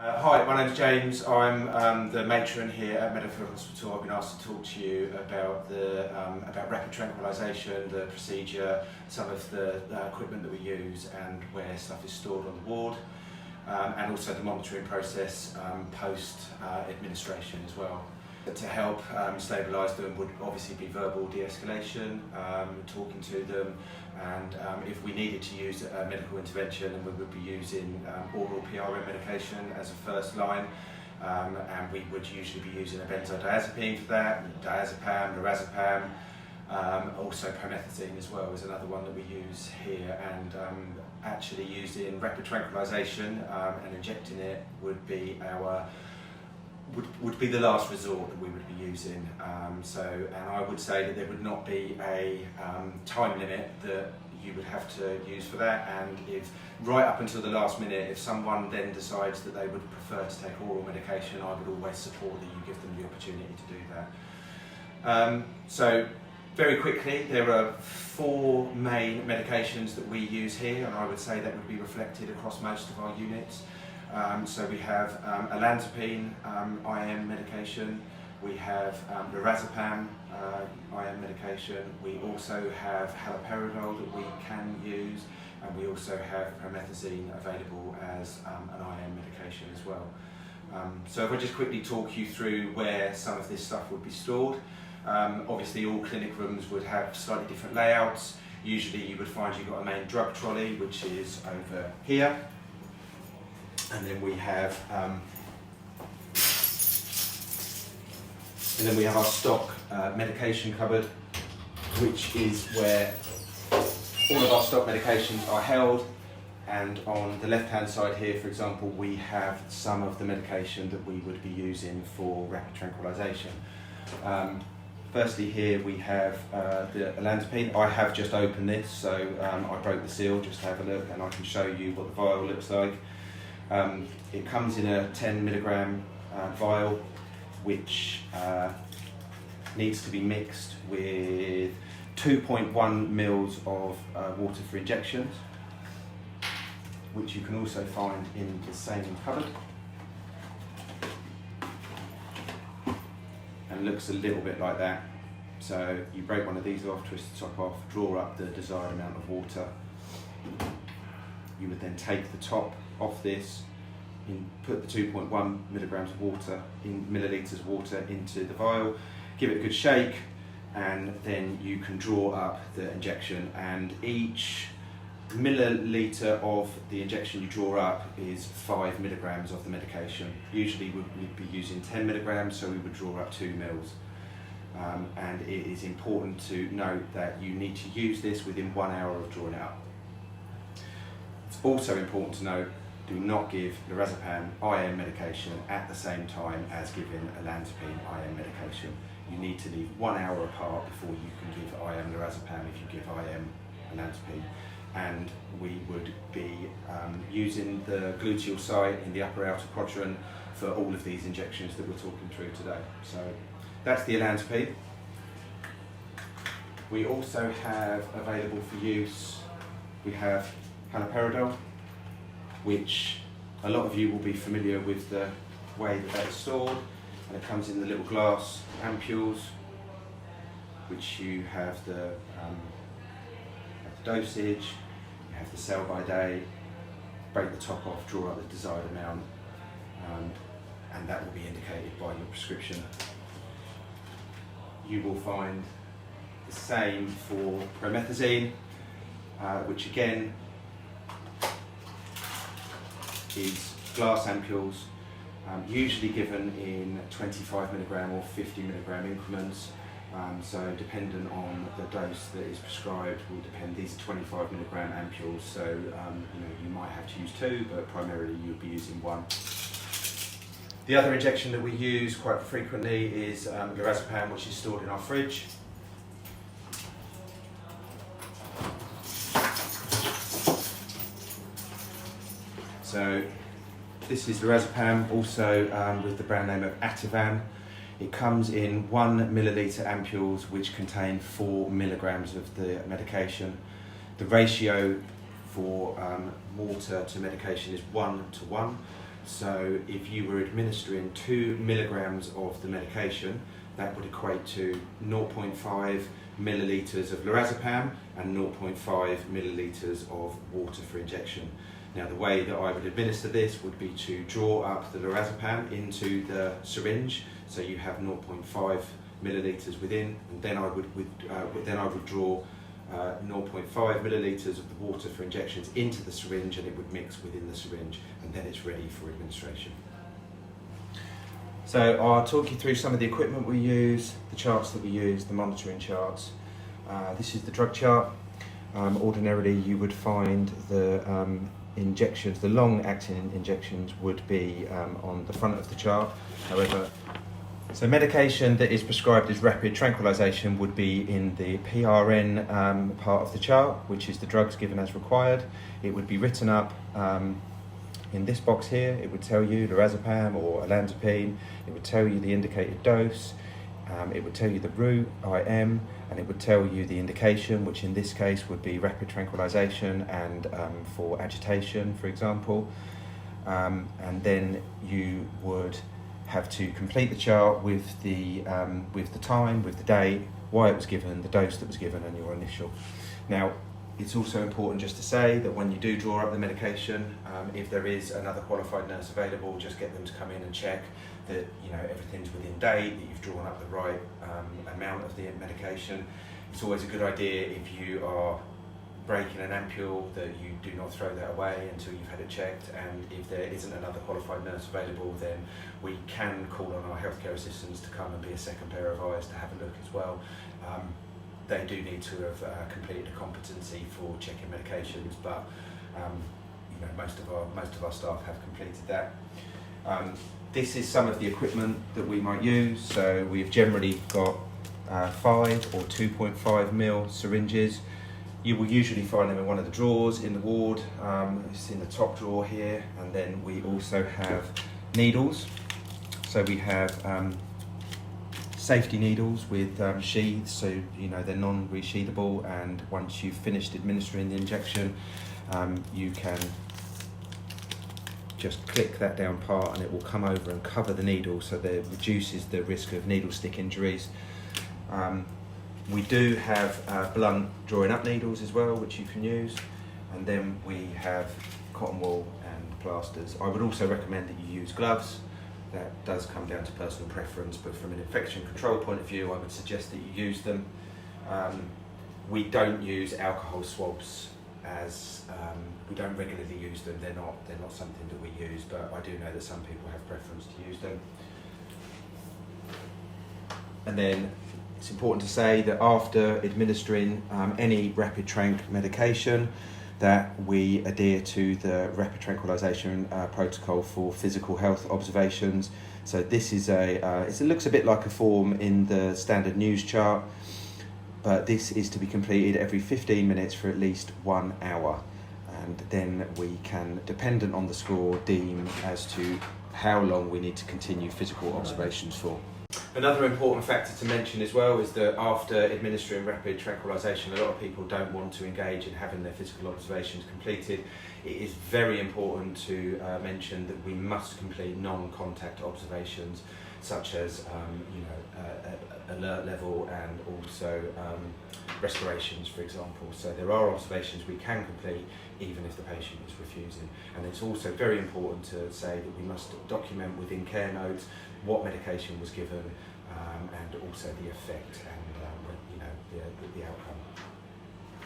Hi, my name's James. I'm the matron here at Medical Hospital. I've been asked to talk to you about about rapid tranquilisation, the procedure, some of the equipment that we use and where stuff is stored on the ward, and also the monitoring process post administration as well. To help stabilise them would obviously be verbal de-escalation, talking to them, and if we needed to use a medical intervention, then we would be using oral PRM medication as a first line, and we would usually be using a benzodiazepine for that, diazepam, lorazepam, also promethazine as well is another one that we use here, and actually using rapid tranquilisation and injecting it would be the last resort that we would be using. And I would say that there would not be a time limit that you would have to use for that, and if right up until the last minute, if someone then decides that they would prefer to take oral medication, I would always support that you give them the opportunity to do that. So very quickly, there are 4 main medications that we use here, and I would say that would be reflected across most of our units. So we have olanzapine IM medication, we have lorazepam IM medication, we also have haloperidol that we can use, and we also have promethazine available as an IM medication as well. So if I just quickly talk you through where some of this stuff would be stored. Obviously all clinic rooms would have slightly different layouts. Usually you would find you've got a main drug trolley which is over here. And then we have our stock medication cupboard, which is where all of our stock medications are held. And on the left-hand side here, for example, we have some of the medication that we would be using for rapid tranquilisation. Firstly, here we have the olanzapine. I have just opened this, so I broke the seal just to have a look, and I can show you what the vial looks like. It comes in a 10 milligram vial, which needs to be mixed with 2.1 mils of water for injections, which you can also find in the same cupboard, and looks a little bit like that. So you break one of these off, twist the top off, draw up the desired amount of water. You would then take the top off this, put the 2.1 milligrams of water, millilitres of water into the vial, give it a good shake, and then you can draw up the injection, and each milliliter of the injection you draw up is 5 milligrams of the medication. Usually we'd be using 10 milligrams, so we would draw up 2 mils. And it is important to note that you need to use this within 1 hour of drawing it up. It's also important to note, do not give lorazepam IM medication at the same time as giving olanzapine IM medication. You need to leave 1 hour apart before you can give IM lorazepam if you give IM olanzapine. And we would be using the gluteal site in the upper outer quadrant for all of these injections that we're talking through today. So that's the olanzapine. We also have available for use, we have haloperidol, which a lot of you will be familiar with the way that is stored, and it comes in the little glass ampules, which you have the dosage, you have the sell by day, break the top off, draw up the desired amount, and that will be indicated by your prescription. You will find the same for promethazine, which again is glass ampules, usually given in 25 milligram or 50 milligram increments. So dependent on the dose that is prescribed will depend. These are 25 milligram ampules, so you might have to use 2, but primarily you'll be using 1. The other injection that we use quite frequently is lorazepam, which is stored in our fridge. So this is lorazepam, also with the brand name of Ativan. It comes in 1 milliliter ampules which contain 4 milligrams of the medication. The ratio for water to medication is 1 to 1. So if you were administering 2 milligrams of the medication, that would equate to 0.5 millilitres of lorazepam and 0.5 millilitres of water for injection. Now the way that I would administer this would be to draw up the lorazepam into the syringe, so you have 0.5 millilitres within, and then I would draw 0.5 millilitres of the water for injections into the syringe, and it would mix within the syringe, and then it's ready for administration. So I'll talk you through some of the equipment we use, the charts that we use, the monitoring charts. This is the drug chart. Ordinarily you would find the injections, the long-acting injections would be on the front of the chart. However, so medication that is prescribed as rapid tranquilization would be in the PRN part of the chart, which is the drugs given as required. It would be written up in this box here. It would tell you lorazepam or olanzapine. It would tell you the indicated dose. It would tell you the route, IM, and it would tell you the indication, which in this case would be rapid tranquilization and for agitation, for example. And then you would have to complete the chart with the time, with the date, why it was given, the dose that was given, and your initial. Now, it's also important just to say that when you do draw up the medication, if there is another qualified nurse available, just get them to come in and check that everything's within date, that you've drawn up the right amount of the medication. It's always a good idea if you are breaking an ampule that you do not throw that away until you've had it checked, and if there isn't another qualified nurse available, then we can call on our healthcare assistants to come and be a second pair of eyes to have a look as well. They do need to have completed a competency for checking medications, but most of our staff have completed that. This is some of the equipment that we might use. So we've generally got 5 or 2.5 ml syringes. You will usually find them in one of the drawers in the ward. It's in the top drawer here, and then we also have needles. So we have safety needles with sheaths, so they're non-resheathable, and once you've finished administering the injection, you can just click that down part and it will come over and cover the needle, so that it reduces the risk of needle stick injuries. We do have blunt drawing up needles as well, which you can use, and then we have cotton wool and plasters. I would also recommend that you use gloves. That does come down to personal preference, but from an infection control point of view, I would suggest that you use them. We don't use alcohol swabs, as we don't regularly use them. They're not something that we use, but I do know that some people have preference to use them. And then it's important to say that after administering any rapid tranq medication, that we adhere to the rapid tranquilization protocol for physical health observations. So this is it looks a bit like a form in the standard news chart, but this is to be completed every 15 minutes for at least 1 hour. And then we can, dependent on the score, deem as to how long we need to continue physical observations for. Another important factor to mention as well is that after administering rapid tranquilization, a lot of people don't want to engage in having their physical observations completed. It is very important to mention that we must complete non-contact observations, such as alert level and also respirations, for example. So there are observations we can complete even if the patient is refusing. And it's also very important to say that we must document within care notes what medication was given and also the effect and